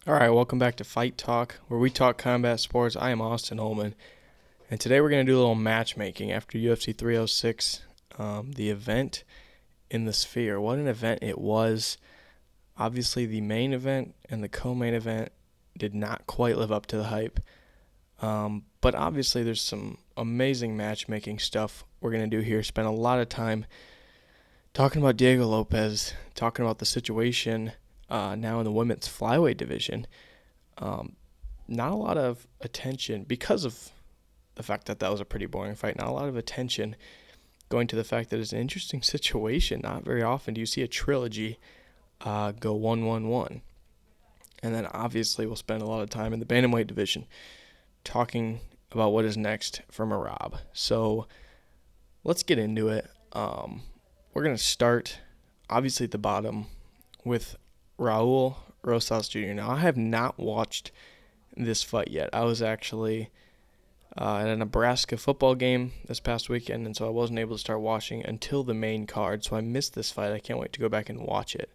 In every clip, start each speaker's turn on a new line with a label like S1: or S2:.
S1: All right, welcome back to Fight Talk, where we talk combat sports. I am Austin Holman, and today we're going to do a little matchmaking after UFC 306, the event in the Sphere. What an event it was. Obviously, the main event and the co-main event did not quite live up to the hype, but obviously there's some amazing matchmaking stuff we're going to do here. Spend a lot of time talking about Diego Lopez, talking about the situation now in the women's flyweight division. Not a lot of attention because of the fact that that was a pretty boring fight. Not a lot of attention going to the fact that it's an interesting situation. Not very often do you see a trilogy go 1-1-1. And then obviously we'll spend a lot of time in the bantamweight division talking about what is next for Merab. So let's get into it. We're going to start obviously at the bottom with Raul Rosas Jr. Now, I have not watched this fight yet. I was actually at a Nebraska football game this past weekend, and so I wasn't able to start watching until the main card, so I missed this fight. I can't wait to go back and watch it.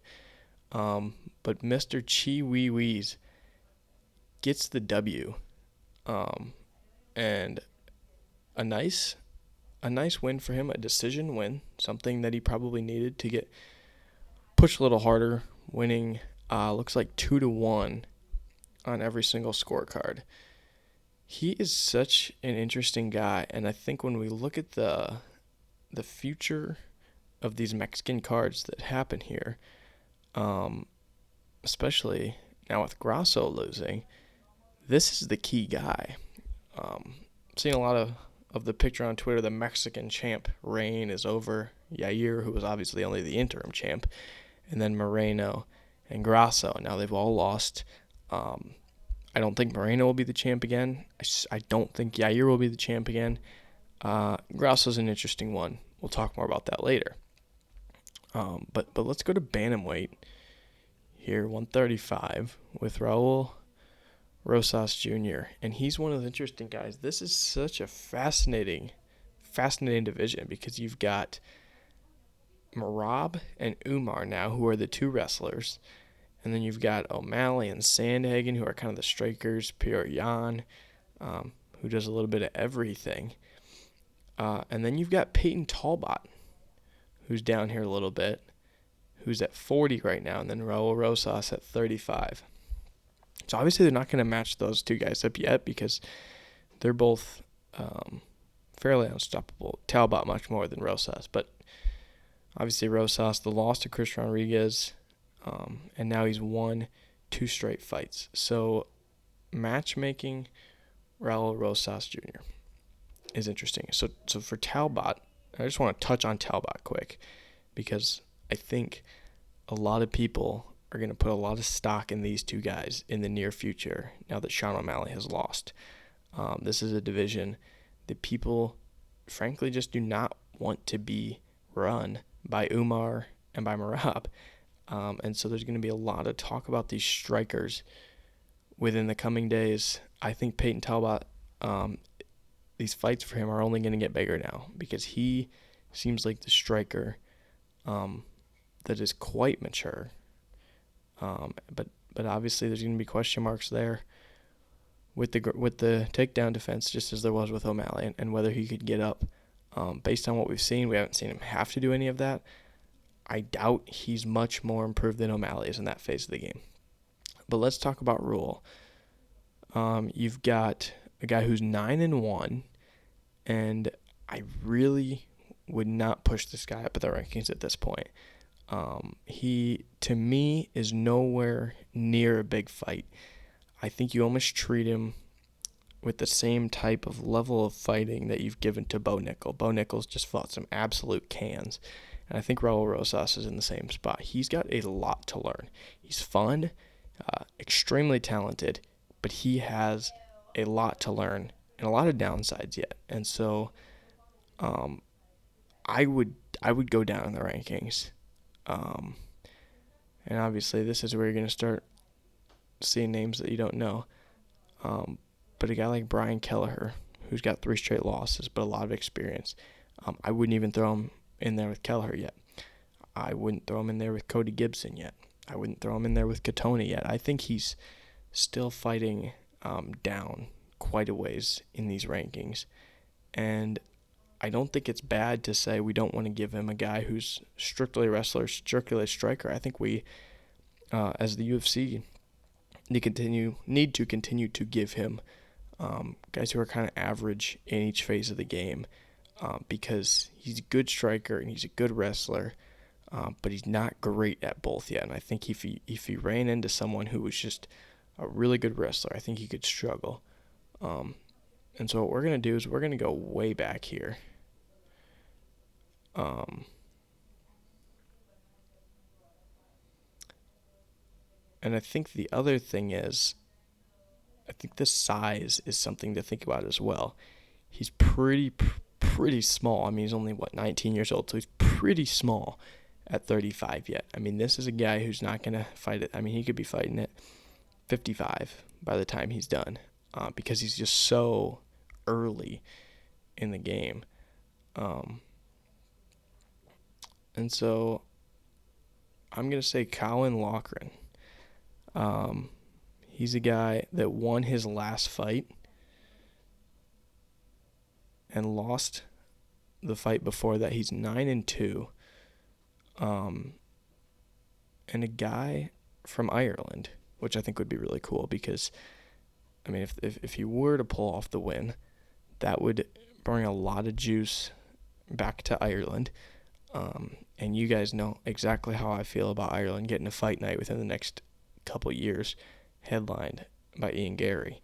S1: But Mr. Chi Wee Wees gets the W, and a nice win for him, a decision win, something that he probably needed to get pushed a little harder, winning looks like 2-1 on every single scorecard. He is such an interesting guy, and I think when we look at the future of these Mexican cards that happen here, especially now with Grasso losing, this is the key guy. Seeing a lot of the picture on Twitter, the Mexican champ reign is over. Yair, who was obviously only the interim champ, and then Moreno and Grasso. Now they've all lost. I don't think Moreno will be the champ again. I don't think Yair will be the champ again. Grasso's an interesting one. We'll talk more about that later. But let's go to bantamweight here, 135, with Raul Rosas Jr. And he's one of the interesting guys. This is such a fascinating division because you've got Merab and Umar now, who are the two wrestlers. And then you've got O'Malley and Sandhagen, who are kind of the strikers. Pierre Yan, who does a little bit of everything. And then you've got Peyton Talbot, who's down here a little bit, who's at 40 right now, and then Raul Rosas at 35. So obviously they're not going to match those two guys up yet because they're both fairly unstoppable. Talbot much more than Rosas, but obviously Rosas, the loss to Chris Rodriguez, and now he's won 2 straight fights. So matchmaking Raul Rosas Jr. is interesting. So for Talbot, I just want to touch on Talbot quick because I think a lot of people are going to put a lot of stock in these two guys in the near future now that Sean O'Malley has lost. This is a division that people, frankly, just do not want to be run by Umar and by Merab. And so there's going to be a lot of talk about these strikers within the coming days. I think Peyton Talbot, these fights for him are only going to get bigger now because he seems like the striker that is quite mature. But obviously there's going to be question marks there with the takedown defense, just as there was with O'Malley, and whether he could get up. Based on what we've seen, we haven't seen him have to do any of that. I doubt he's much more improved than O'Malley is in that phase of the game. But let's talk about Rule. You've got a guy who's 9-1, and I really would not push this guy up at the rankings at this point. He, to me, is nowhere near a big fight. I think you almost treat him with the same type of level of fighting that you've given to Bo Nickel. Bo Nickel's just fought some absolute cans. And I think Raul Rosas is in the same spot. He's got a lot to learn. He's fun, extremely talented, but he has a lot to learn and a lot of downsides yet. And so I would go down in the rankings. And obviously this is where you're going to start seeing names that you don't know. But a guy like Brian Kelleher, who's got 3 straight losses but a lot of experience, I wouldn't even throw him in there with Kelleher yet. I wouldn't throw him in there with Cody Gibson yet. I wouldn't throw him in there with Katoni yet. I think he's still fighting down quite a ways in these rankings. And I don't think it's bad to say we don't want to give him a guy who's strictly a wrestler, strictly a striker. I think we, as the UFC, need to continue to give him guys who are kind of average in each phase of the game, because he's a good striker and he's a good wrestler, but he's not great at both yet. And I think if he ran into someone who was just a really good wrestler, I think he could struggle. And so what we're going to do is we're going to go way back here. And I think the other thing is, I think the size is something to think about as well. He's pretty small. I mean, he's only, 19 years old, so he's pretty small at 35 yet. I mean, this is a guy who's not going to fight it. I mean, he could be fighting at 55 by the time he's done, because he's just so early in the game. And so I'm going to say Colin Loughran. He's a guy that won his last fight and lost the fight before that. He's 9-2. And a guy from Ireland, which I think would be really cool because, I mean, if he were to pull off the win, that would bring a lot of juice back to Ireland. And you guys know exactly how I feel about Ireland getting a fight night within the next couple years, headlined by Ian Gary.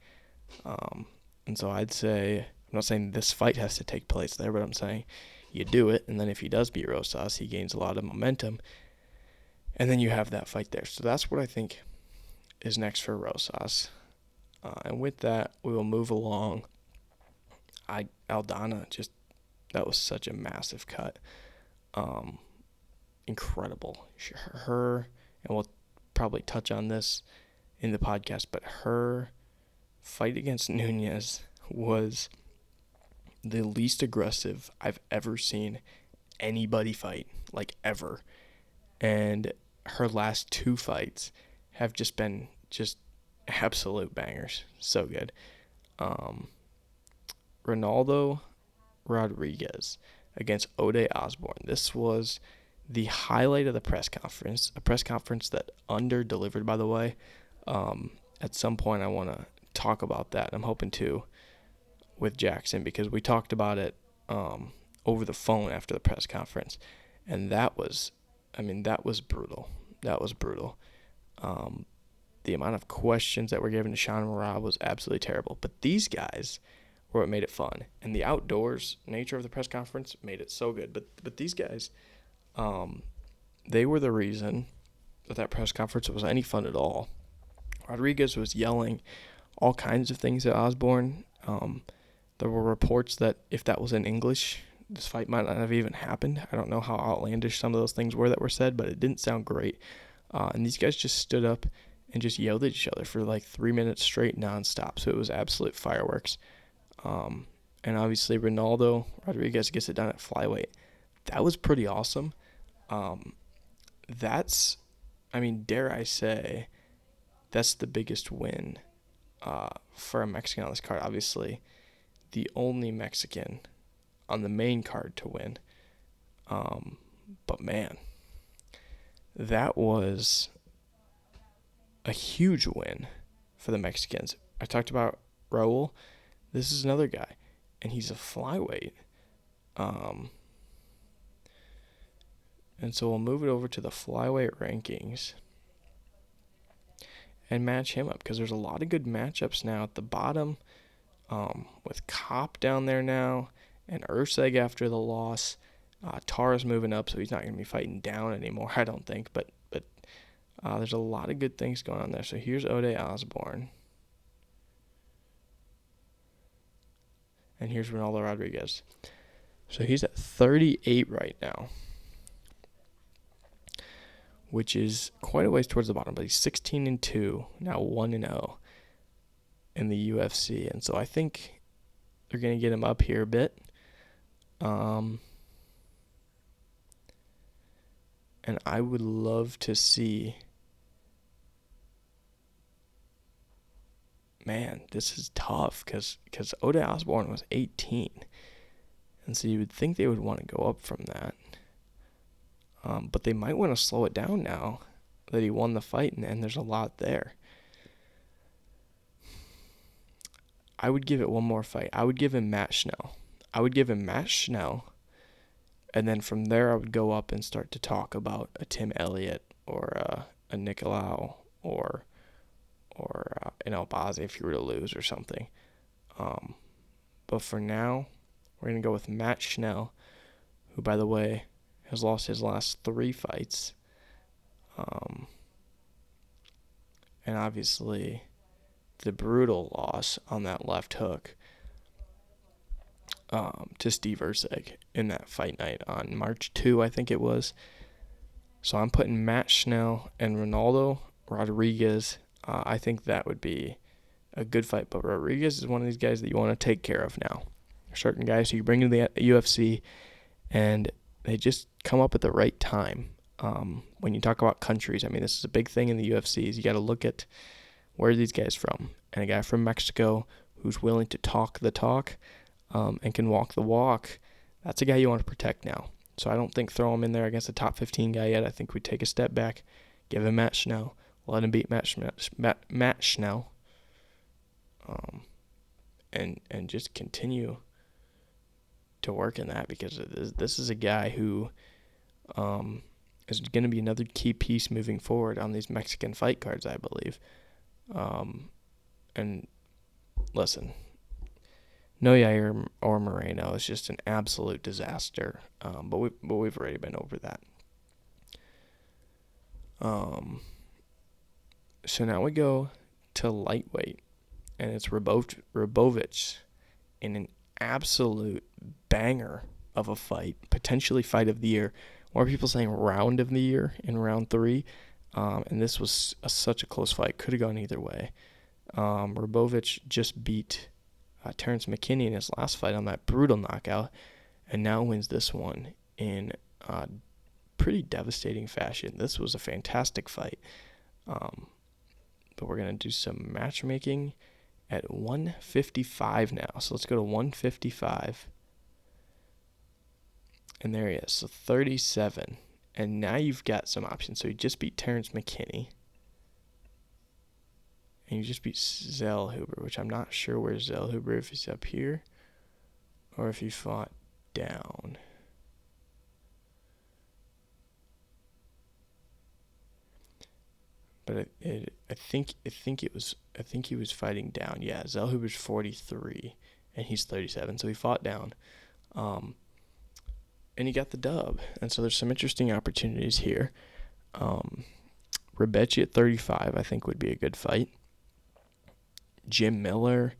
S1: And so I'd say, I'm not saying this fight has to take place there, but I'm saying you do it, and then if he does beat Rosas, he gains a lot of momentum, and then you have that fight there. So that's what I think is next for Rosas. And with that, we will move along. Aldana, that was such a massive cut. Incredible. Her, and we'll probably touch on this in the podcast, but her fight against Nunes was the least aggressive I've ever seen anybody fight, ever. And her last two fights have just been absolute bangers. So good. Ronaldo Rodriguez against Ode Osborne. This was the highlight of the press conference, a press conference that under-delivered, by the way. At some point I want to talk about that, and I'm hoping to with Jackson, because we talked about it over the phone after the press conference, and that was brutal. That was brutal. The amount of questions that were given to Sean Marab was absolutely terrible, but these guys were what made it fun, and the outdoors nature of the press conference made it so good. But these guys, they were the reason that press conference was any fun at all. Rodriguez was yelling all kinds of things at Osborne. There were reports that if that was in English, this fight might not have even happened. I don't know how outlandish some of those things were that were said, but it didn't sound great. And these guys just stood up and just yelled at each other for 3 minutes straight nonstop. So it was absolute fireworks. And obviously Ronaldo Rodriguez gets it done at flyweight. That was pretty awesome. Dare I say, that's the biggest win for a Mexican on this card. Obviously, the only Mexican on the main card to win. But man, that was a huge win for the Mexicans. I talked about Raul. This is another guy, and he's a flyweight. And so we'll move it over to the flyweight rankings and match him up, because there's a lot of good matchups now at the bottom, with Kopp down there now and Urseg after the loss. Tara's moving up, so he's not going to be fighting down anymore, I don't think. But there's a lot of good things going on there. So here's Ode Osborne. And here's Ronaldo Rodriguez. So he's at 38 right now, which is quite a ways towards the bottom. But he's 16-2, now 1-0 in the UFC. And so I think they're going to get him up here a bit. And I would love to see man, this is tough because Ode Osborne was 18. And so you would think they would want to go up from that. But they might want to slow it down now that he won the fight, and there's a lot there. I would give it one more fight. I would give him Matt Schnell. And then from there I would go up and start to talk about a Tim Elliott or a Nicolau or an Albazi if you were to lose or something. But for now, we're going to go with Matt Schnell, who, by the way, has lost his last 3 fights. And obviously, the brutal loss on that left hook to Steve Erceg in that fight night on March 2, I think it was. So I'm putting Matt Schnell and Ronaldo Rodriguez. I think that would be a good fight. But Rodriguez is one of these guys that you want to take care of now. Certain guys who you bring to the UFC, and they just come up at the right time. When you talk about countries, I mean, this is a big thing in the UFC, is you got to look at where are these guys from. And a guy from Mexico who's willing to talk the talk and can walk the walk, that's a guy you want to protect now. So I don't think throw him in there against a top 15 guy yet. I think we take a step back, give him Matt Schnell, let him beat Matt Schnell, and just continue to work in that, because this is a guy who is going to be another key piece moving forward on these Mexican fight cards, I believe. And listen, no Yair or Moreno is just an absolute disaster. But we've already been over that. So now we go to lightweight, and it's Rabovich in an absolute banger of a fight, potentially fight of the year. More people saying round of the year in round 3. And this was such a close fight. Could have gone either way. Rabovich just beat Terrence McKinney in his last fight on that brutal knockout, and now wins this one in pretty devastating fashion. This was a fantastic fight. But we're going to do some matchmaking at 155 now. So let's go to 155. And there he is. So 37. And now you've got some options. So you just beat Terrence McKinney. And you just beat Zellhuber, which I'm not sure where Zellhuber, if he's up here or if he fought down. But I think he was fighting down. Yeah, Zellhuber's 43 and he's 37, so he fought down. And he got the dub. And so there's some interesting opportunities here. Rebechi at 35, I think, would be a good fight. Jim Miller,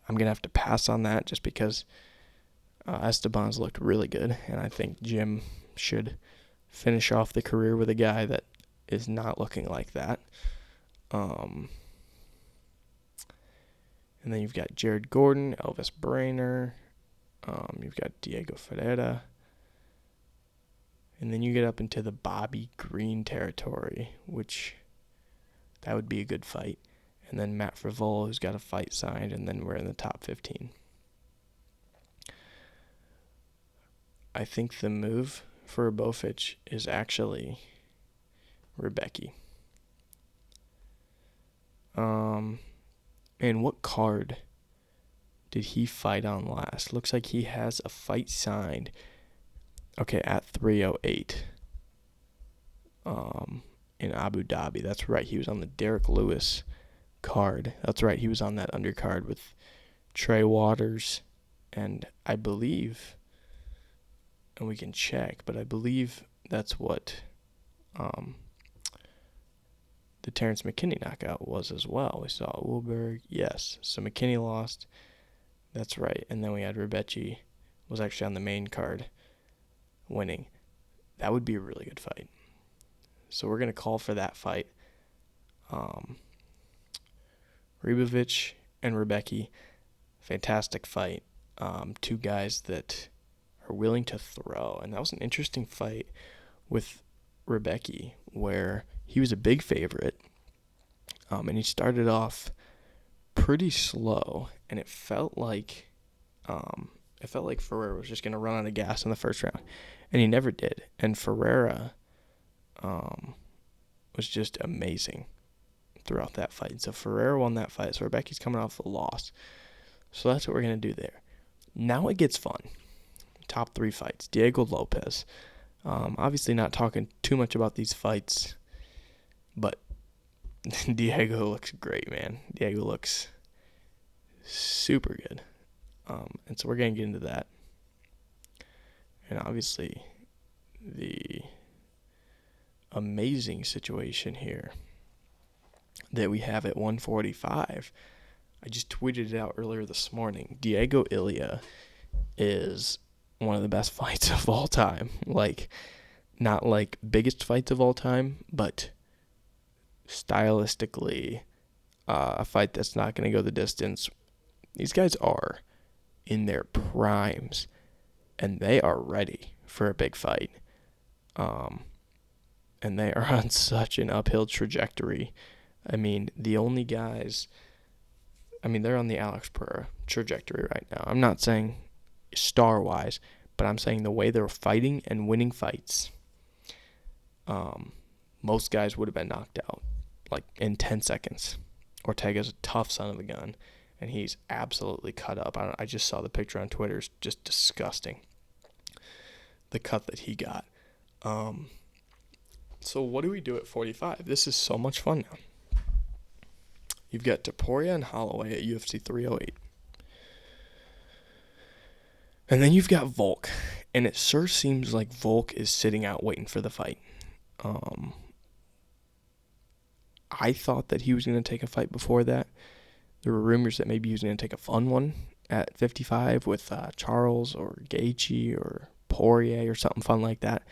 S1: I'm going to have to pass on that just because Esteban's looked really good. And I think Jim should finish off the career with a guy that is not looking like that. And then you've got Jared Gordon, Elvis Brainer. You've got Diego Ferreira. And then you get up into the Bobby Green territory, which that would be a good fight. And then Matt Frivola, who's got a fight signed, and then we're in the top 15. I think the move for Rabovich is actually Rebecki. And what card did he fight on last? Looks like he has a fight signed. Okay, at 308. In Abu Dhabi. That's right. He was on the Derek Lewis card. That's right. He was on that undercard with Trey Waters, and I believe, and we can check, but I believe that's what the Terrence McKinney knockout was as well. We saw Wilberg. Yes. So McKinney lost. That's right. And then we had Rebechi was actually on the main card winning. That would be a really good fight. So we're going to call for that fight. Rabovich and Rebecki, fantastic fight. Two guys that are willing to throw. And that was an interesting fight with Rebecki, where he was a big favorite. And he started off pretty slow, and it felt like Ferreira was just going to run out of gas in the first round, and he never did. And Ferreira was just amazing throughout that fight. So Ferreira won that fight. So Rebecca's coming off a loss. So that's what we're going to do there. Now it gets fun. Top 3 fights. Diego Lopez. Obviously not talking too much about these fights, but Diego looks great, man. Diego looks super good. And so we're going to get into that. And obviously the amazing situation here that we have at 145. I just tweeted it out earlier this morning. Diego Ilya is one of the best fights of all time. Like, not like biggest fights of all time, but stylistically, a fight that's not going to go the distance. These guys are in their primes, and they are ready for a big fight. And they are on such an uphill trajectory. I mean, the only guys, they're on the Alex Pereira trajectory right now. I'm not saying star-wise, but I'm saying the way they're fighting and winning fights, most guys would have been knocked out, like, in 10 seconds. Ortega's a tough son of a gun, and he's absolutely cut up. I just saw the picture on Twitter. It's just disgusting, the cut that he got. So what do we do at 45? This is so much fun now. You've got Topuria and Holloway at UFC 308. And then you've got Volk. And it sure seems like Volk is sitting out waiting for the fight. I thought that he was going to take a fight before that. There were rumors that maybe he was going to take a fun one at 55 with Charles or Gaethje or Poirier or something fun like that.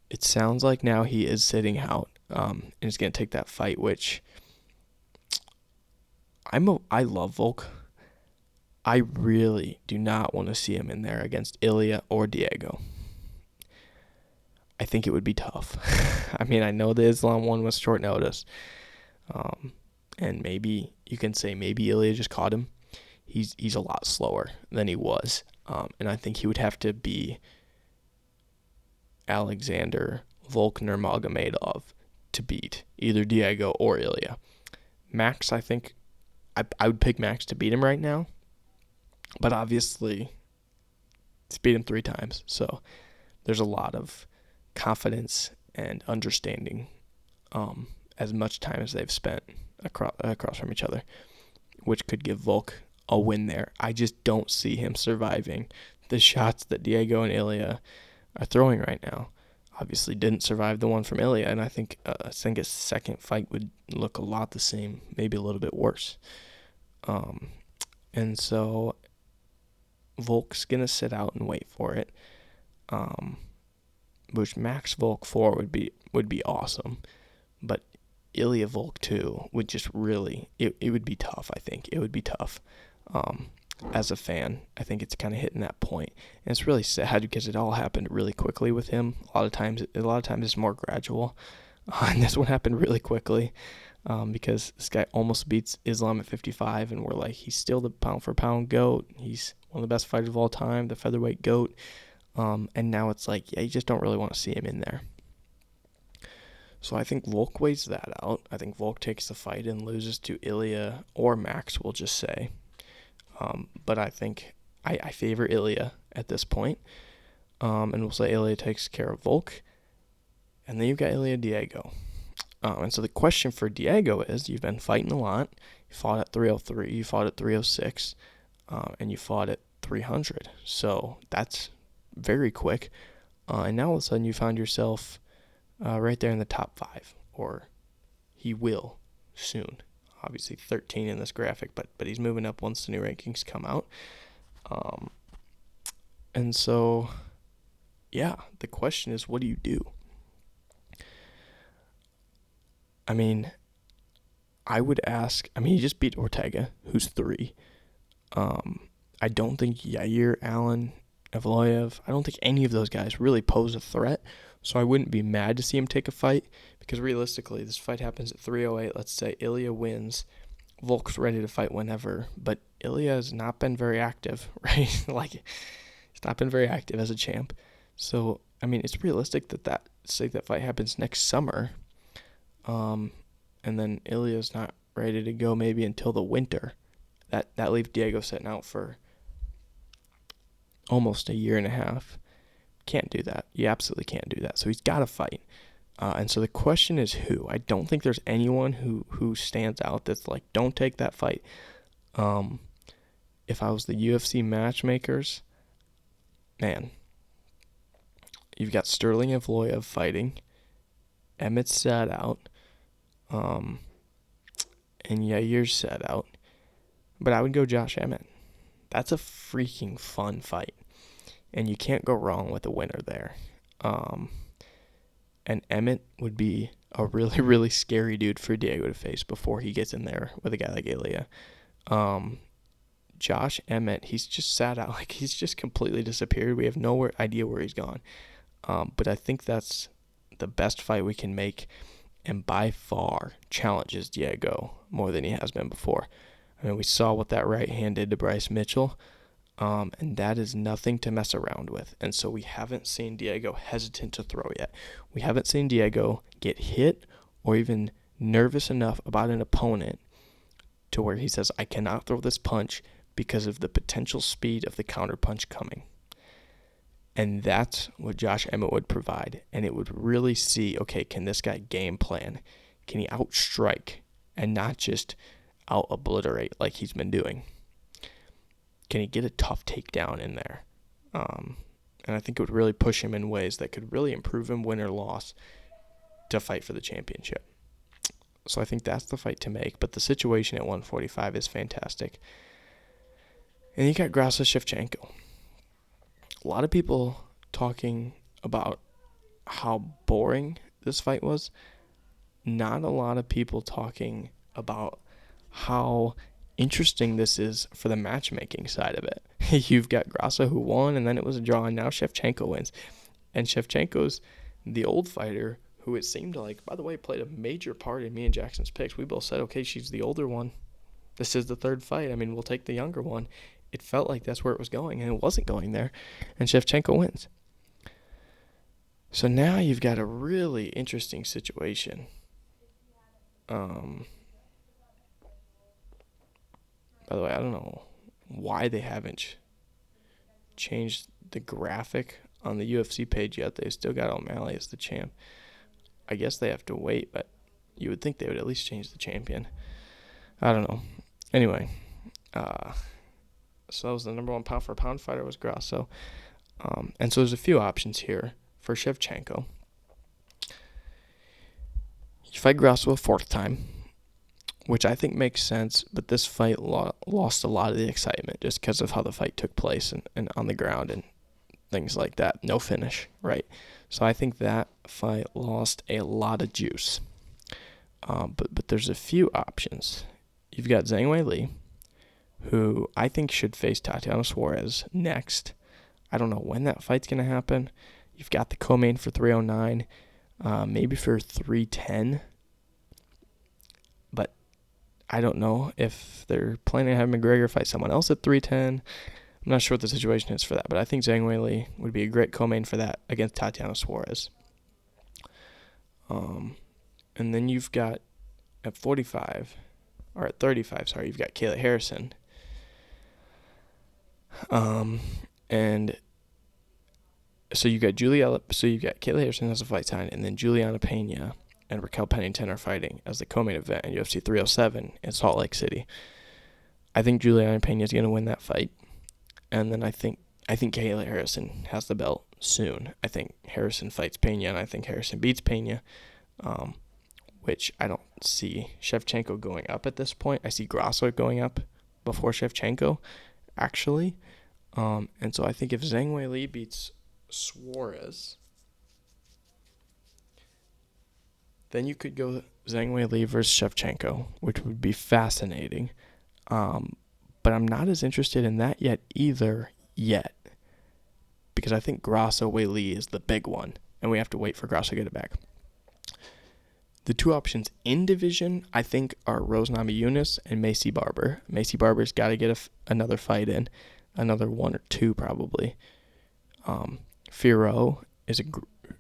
S1: It sounds like now he is sitting out and is going to take that fight, which I love Volk. I really do not want to see him in there against Ilya or Diego. I think it would be tough. I know the Islam one was short notice. And maybe you can say maybe Ilya just caught him. He's a lot slower than he was. And I think he would have to be Alexander Volk-Nurmagomedov to beat either Diego or Ilya. Max, I think I would pick Max to beat him right now. But obviously, he's beat him 3 times. So there's a lot of confidence and understanding as much time as they've spent across from each other, which could give Volk a win there. I just don't see him surviving the shots that Diego and Ilya are throwing right now. Obviously didn't survive the one from Ilya, and I think his second fight would look a lot the same, maybe a little bit worse. And so Volk's going to sit out and wait for it, which Max Volk 4 would be awesome, but Ilya Volk 2 would just really, it would be tough, I think. It would be tough. As a fan, I think it's kind of hitting that point, and it's really sad because it all happened really quickly with him. A lot of times it's more gradual, and this one happened really quickly because this guy almost beats Islam at 55, and we're like, he's still the pound for pound GOAT. He's one of the best fighters of all time, the featherweight GOAT, and now it's like, yeah, you just don't really want to see him in there. So I think Volk weighs that out. I think Volk takes the fight and loses to Ilya or Max, we'll just say. But I think I favor Ilya at this point. And we'll say Ilya takes care of Volk. And then you've got Ilya Diego. And so the question for Diego is, you've been fighting a lot. You fought at 303, you fought at 306, and you fought at 300. So that's very quick. And now all of a sudden you found yourself right there in the top 5. Or he will soon. Obviously 13 in this graphic, but he's moving up once the new rankings come out. And so, yeah, the question is, what do you do? I would ask, he just beat Ortega, who's 3. I don't think Yair, Allen, Evloev, I don't think any of those guys really pose a threat, so I wouldn't be mad to see him take a fight, because realistically, this fight happens at 308. Let's say Ilya wins, Volk's ready to fight whenever, but Ilya has not been very active, right? Like, he's not been very active as a champ. So, I mean, it's realistic that fight happens next summer. And then Ilya's not ready to go maybe until the winter. That leaves Diego sitting out for almost a year and a half. Can't do that. You absolutely can't do that. So he's got to fight. And so the question is who? I don't think there's anyone who stands out that's like, don't take that fight. If I was the UFC matchmakers, man, you've got Sterling and Evloev fighting. Emmett's sat out. And Yair's sat out. But I would go Josh Emmett. That's a freaking fun fight. And you can't go wrong with a winner there. And Emmett would be a really, really scary dude for Diego to face before he gets in there with a guy like Ilya. Josh Emmett, he's just sat out. Like, he's just completely disappeared. We have no idea where he's gone. But I think that's the best fight we can make, and by far challenges Diego more than he has been before. I mean, we saw what that right hand did to Bryce Mitchell. And that is nothing to mess around with. And so we haven't seen Diego hesitant to throw yet. We haven't seen Diego get hit or even nervous enough about an opponent to where he says, I cannot throw this punch because of the potential speed of the counter punch coming. And that's what Josh Emmett would provide. And it would really see, okay, can this guy game plan? Can he outstrike and not just out-obliterate like he's been doing? Can he get a tough takedown in there? And I think it would really push him in ways that could really improve him, win or loss, to fight for the championship. So I think that's the fight to make. But the situation at 145 is fantastic. And you got Grasso Shevchenko. A lot of people talking about how boring this fight was. Not a lot of people talking about how interesting this is for the matchmaking side of it. You've got Grasso who won, and then it was a draw, and now Shevchenko wins. And Shevchenko's the old fighter who it seemed like, by the way, played a major part in me and Jackson's picks. We both said, okay, she's the older one. This is the third fight. I mean, we'll take the younger one. It felt like that's where it was going, and it wasn't going there. And Shevchenko wins. So now you've got a really interesting situation. By the way, I don't know why they haven't changed the graphic on the UFC page yet. They've still got O'Malley as the champ. I guess they have to wait, but you would think they would at least change the champion. I don't know. Anyway, so that was the number one pound-for-pound fighter was Grasso. And so there's a few options here for Shevchenko. You fight Grasso a fourth time, which I think makes sense, but this fight lost a lot of the excitement just because of how the fight took place and on the ground and things like that. No finish, right? So I think that fight lost a lot of juice. But there's a few options. You've got Zhang Weili, who I think should face Tatiana Suarez next. I don't know when that fight's going to happen. You've got the co-main for 309, maybe for 310. But I don't know if they're planning to have McGregor fight someone else at 310. I'm not sure what the situation is for that, but I think Zhang Weili would be a great co-main for that against Tatiana Suarez. And then you've got at 35, or at 35, sorry, you've got Kayla Harrison. And so you've got Kayla Harrison as a fight sign, and then Juliana Pena and Raquel Pennington are fighting as the co-main event in UFC 307 in Salt Lake City. I think Juliana Pena is going to win that fight. And then I think Kayla Harrison has the belt soon. I think Harrison fights Pena, and I think Harrison beats Pena, which I don't see Shevchenko going up at this point. I see Grasso going up before Shevchenko, actually. And so I think if Zhang Weili beats Suarez, then you could go Zhang Weili versus Shevchenko, which would be fascinating. But I'm not as interested in that yet. Because I think Grasso Weili is the big one, and we have to wait for Grasso to get it back. The two options in division, I think, are Rose Namajunas and Macy Barber. Macy Barber's got to get another fight in, another one or two probably. Firo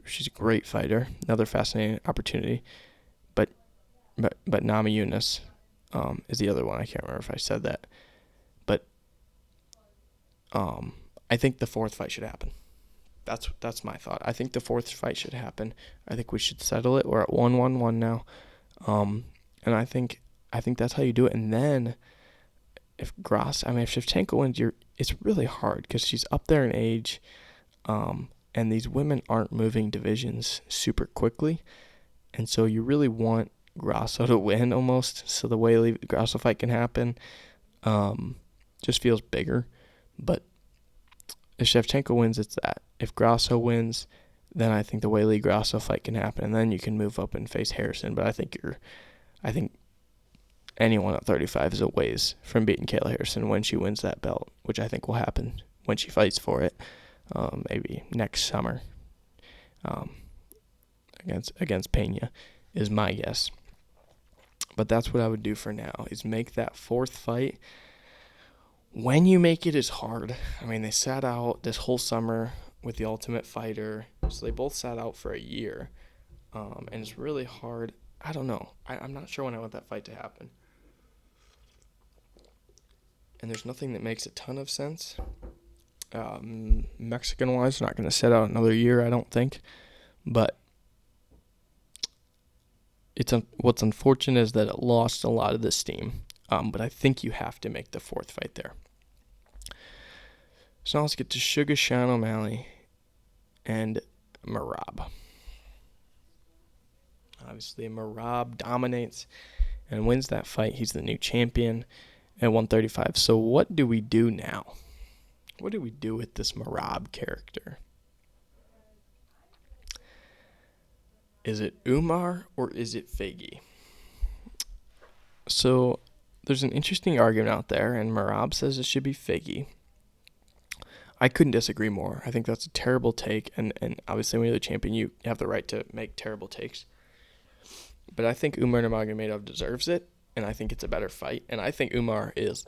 S1: she's a great fighter, another fascinating opportunity. But Namajunas is the other one. I can't remember if I said that. But I think the fourth fight should happen. That's my thought. I think the fourth fight should happen. I think we should settle it. We're at 1-1-1 now. And I think that's how you do it. And then if Shevchenko wins, it's really hard because she's up there in age. And these women aren't moving divisions super quickly. And so you really want Grasso to win almost, so the Weili Grasso fight can happen. Just feels bigger. But if Shevchenko wins, it's that. If Grasso wins, then I think the Weili Grasso fight can happen, and then you can move up and face Harrison. But I think anyone at 35 is a ways from beating Kayla Harrison when she wins that belt, which I think will happen when she fights for it, maybe next summer. Against Pena is my guess. But that's what I would do for now, is make that fourth fight. When you make it is hard. I mean, they sat out this whole summer with The Ultimate Fighter, so they both sat out for a year. And it's really hard. I don't know. I'm not sure when I want that fight to happen. And there's nothing that makes a ton of sense. Mexican-wise, not going to set out another year, I don't think. But what's unfortunate is that it lost a lot of the steam. But I think you have to make the fourth fight there. So now let's get to Sugar Sean O'Malley and Merab. Obviously, Merab dominates and wins that fight. He's the new champion at 135. So what do we do now? What do we do with this Merab character? Is it Umar or is it Figgy? So there's an interesting argument out there, and Merab says it should be Figgy. I couldn't disagree more. I think that's a terrible take, and obviously when you're the champion, you have the right to make terrible takes. But I think Umar Nurmagomedov deserves it, and I think it's a better fight, and I think Umar is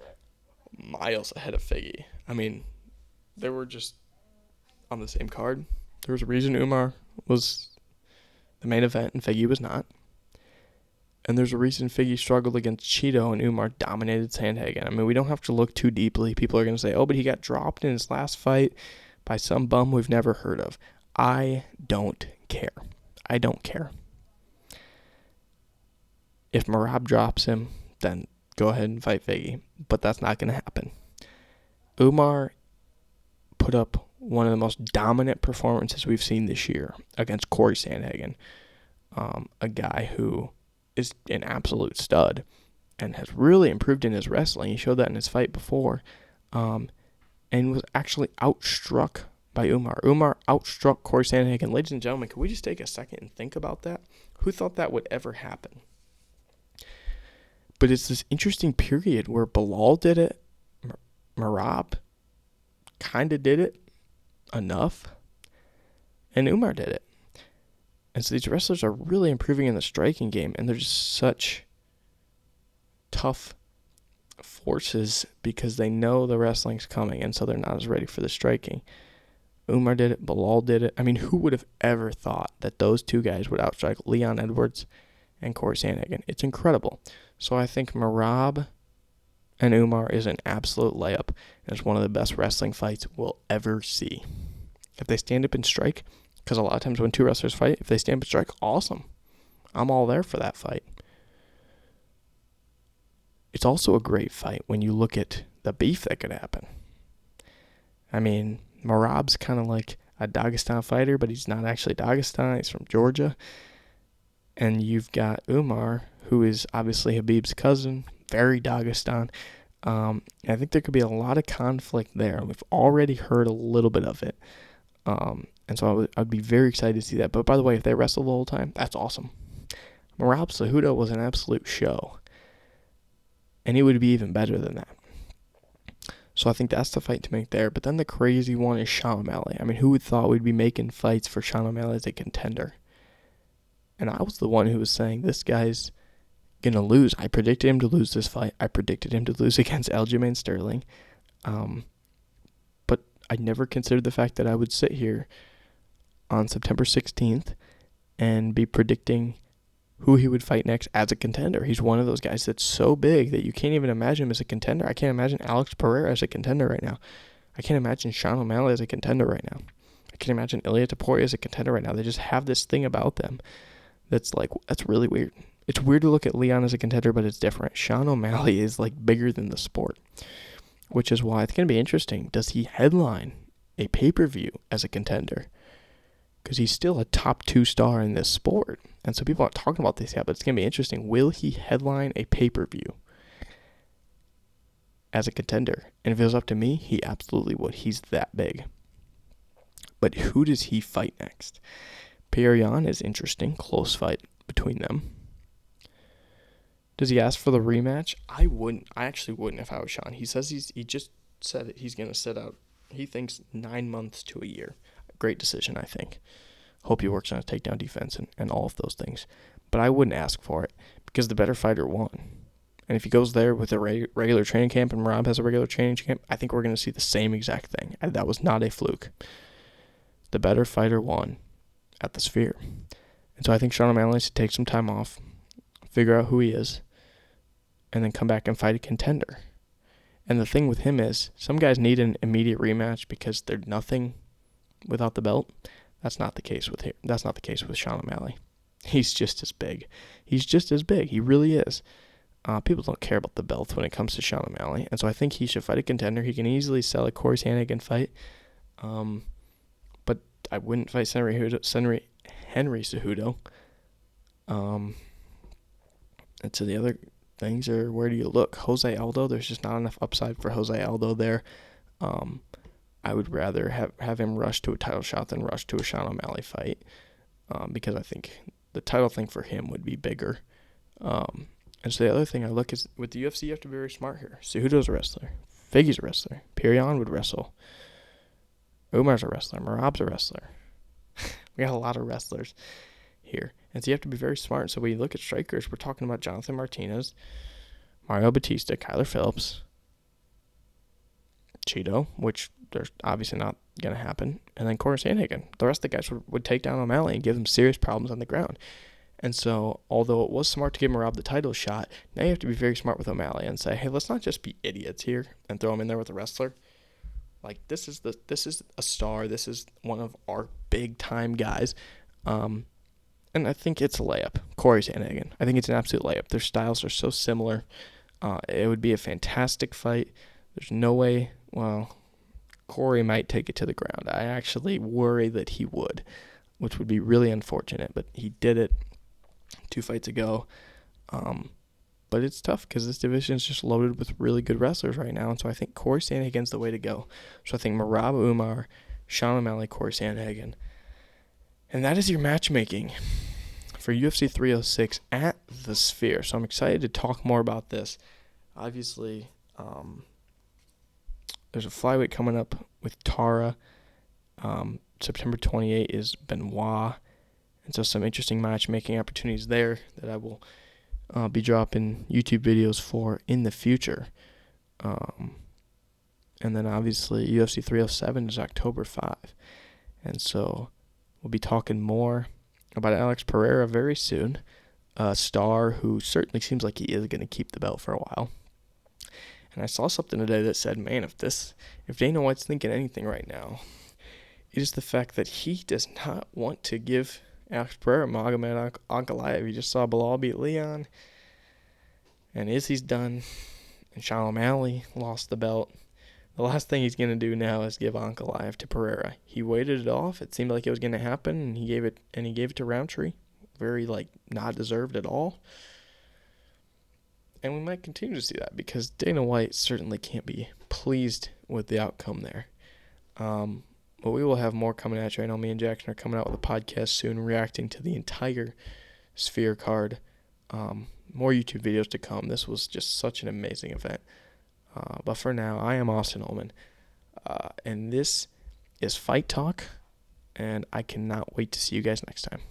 S1: miles ahead of Figgy. I mean, they were just on the same card. There was a reason Umar was the main event and Figgy was not. And there's a reason Figgy struggled against Cheeto and Umar dominated Sandhagen. I mean, we don't have to look too deeply. People are going to say, oh, but he got dropped in his last fight by some bum we've never heard of. I don't care. I don't care. If Merab drops him, then go ahead and fight Figgy. But that's not going to happen. Umar put up one of the most dominant performances we've seen this year against Corey Sandhagen, a guy who is an absolute stud and has really improved in his wrestling. He showed that in his fight before, and was actually outstruck by Umar. Umar outstruck Corey Sandhagen. Ladies and gentlemen, can we just take a second and think about that? Who thought that would ever happen? But it's this interesting period where Bilal did it, Merab kind of did it enough, and Umar did it. And so these wrestlers are really improving in the striking game, and they're just such tough forces because they know the wrestling's coming, and so they're not as ready for the striking. Umar did it. Bilal did it. I mean, who would have ever thought that those two guys would outstrike Leon Edwards and Corey Sandhagen? It's incredible. So I think Merab and Umar is an absolute layup, and it's one of the best wrestling fights we'll ever see. If they stand up and strike, because a lot of times when two wrestlers fight, if they stand up and strike, awesome. I'm all there for that fight. It's also a great fight when you look at the beef that could happen. I mean, Merab's kind of like a Dagestan fighter, but he's not actually Dagestan. He's from Georgia. And you've got Umar, who is obviously Habib's cousin, very Dagestan. I think there could be a lot of conflict there. We've already heard a little bit of it. And so I'd be very excited to see that. But by the way, if they wrestle the whole time, that's awesome. Merab Cejudo was an absolute show. And he would be even better than that. So I think that's the fight to make there. But then the crazy one is Sean O'Malley. I mean, who would thought we'd be making fights for Sean O'Malley as a contender? And I was the one who was saying this guy's going to lose. I predicted him to lose this fight. I predicted him to lose against Aljamain Sterling. But I never considered the fact that I would sit here on September 16th and be predicting who he would fight next as a contender. He's one of those guys that's so big that you can't even imagine him as a contender. I can't imagine Alex Pereira as a contender right now. I can't imagine Sean O'Malley as a contender right now. I can't imagine Ilia Topuria as a contender right now. They just have this thing about them that's really weird. It's weird to look at Leon as a contender, but it's different. Sean O'Malley is bigger than the sport, which is why it's going to be interesting. Does he headline a pay-per-view as a contender? Because he's still a top 2 star in this sport. And so people aren't talking about this yet, but it's going to be interesting. Will he headline a pay-per-view as a contender? And if it was up to me, he absolutely would. He's that big. But who does he fight next? Petr Yan is interesting. Close fight between them. Does he ask for the rematch? I wouldn't. I actually wouldn't if I was Sean. He says he just said it. He's going to sit out, he thinks, 9 months to a year. Great decision, I think. Hope he works on his takedown defense and all of those things. But I wouldn't ask for it because the better fighter won. And if he goes there with a regular training camp and Rob has a regular training camp, I think we're going to see the same exact thing. And that was not a fluke. The better fighter won at the Sphere. And so I think Sean O'Malley should take some time off, figure out who he is, and then come back and fight a contender. And the thing with him is some guys need an immediate rematch because they're nothing without the belt. That's not the case with him. That's not the case with Sean O'Malley. He's just as big. He's just as big. He really is. People don't care about the belt when it comes to Sean O'Malley. And so I think he should fight a contender. He can easily sell a Corey Sandhagen fight. But I wouldn't fight Henry Cejudo. And so the other things are, where do you look? Jose Aldo, there's just not enough upside for Jose Aldo there. I would rather have him rush to a title shot than rush to a Sean O'Malley fight because I think the title thing for him would be bigger. And so the other thing I look is, with the UFC, you have to be very smart here. Cejudo's a wrestler. Figgy's a wrestler. Petr Yan would wrestle. Umar's a wrestler. Merab's a wrestler. We got a lot of wrestlers here. And so you have to be very smart. So when you look at strikers, we're talking about Jonathan Martinez, Mario Batista, Kyler Phillips, Cheeto, which there's obviously not going to happen, and then Corey Sandhagen. The rest of the guys would take down O'Malley and give him serious problems on the ground. And so, although it was smart to give Merab the title shot, now you have to be very smart with O'Malley and say, hey, let's not just be idiots here and throw him in there with a wrestler. This is a star. This is one of our big-time guys. And I think it's a layup. Corey Sandhagen. I think it's an absolute layup. Their styles are so similar. It would be a fantastic fight. There's no way, Corey might take it to the ground. I actually worry that he would, which would be really unfortunate, but he did it 2 fights ago. But it's tough because this division is just loaded with really good wrestlers right now, and so I think Corey Sandhagen's the way to go. So I think Merab Umar, Sean O'Malley, Corey Sandhagen. And that is your matchmaking for UFC 306 at the Sphere. So I'm excited to talk more about this. Obviously, there's a flyweight coming up with Tara. September 28 is Benoit. And so some interesting matchmaking opportunities there that I will be dropping YouTube videos for in the future. And then obviously UFC 307 is October 5. And so we'll be talking more about Alex Pereira very soon. A star who certainly seems like he is going to keep the belt for a while. And I saw something today that said, man, if Dana White's thinking anything right now, it is the fact that he does not want to give Alex Pereira Magomed Ankalaev. You just saw Bilal beat Leon, and Izzy's done, and Sean O'Malley lost the belt. The last thing he's going to do now is give Ankalaev to Pereira. He waited it off. It seemed like it was going to happen, and he gave it to Roundtree. Very, not deserved at all. And we might continue to see that because Dana White certainly can't be pleased with the outcome there. But we will have more coming at you. I know me and Jackson are coming out with a podcast soon reacting to the entire Sphere card. More YouTube videos to come. This was just such an amazing event. But for now, I am Austin Ullman. And this is Fight Talk. And I cannot wait to see you guys next time.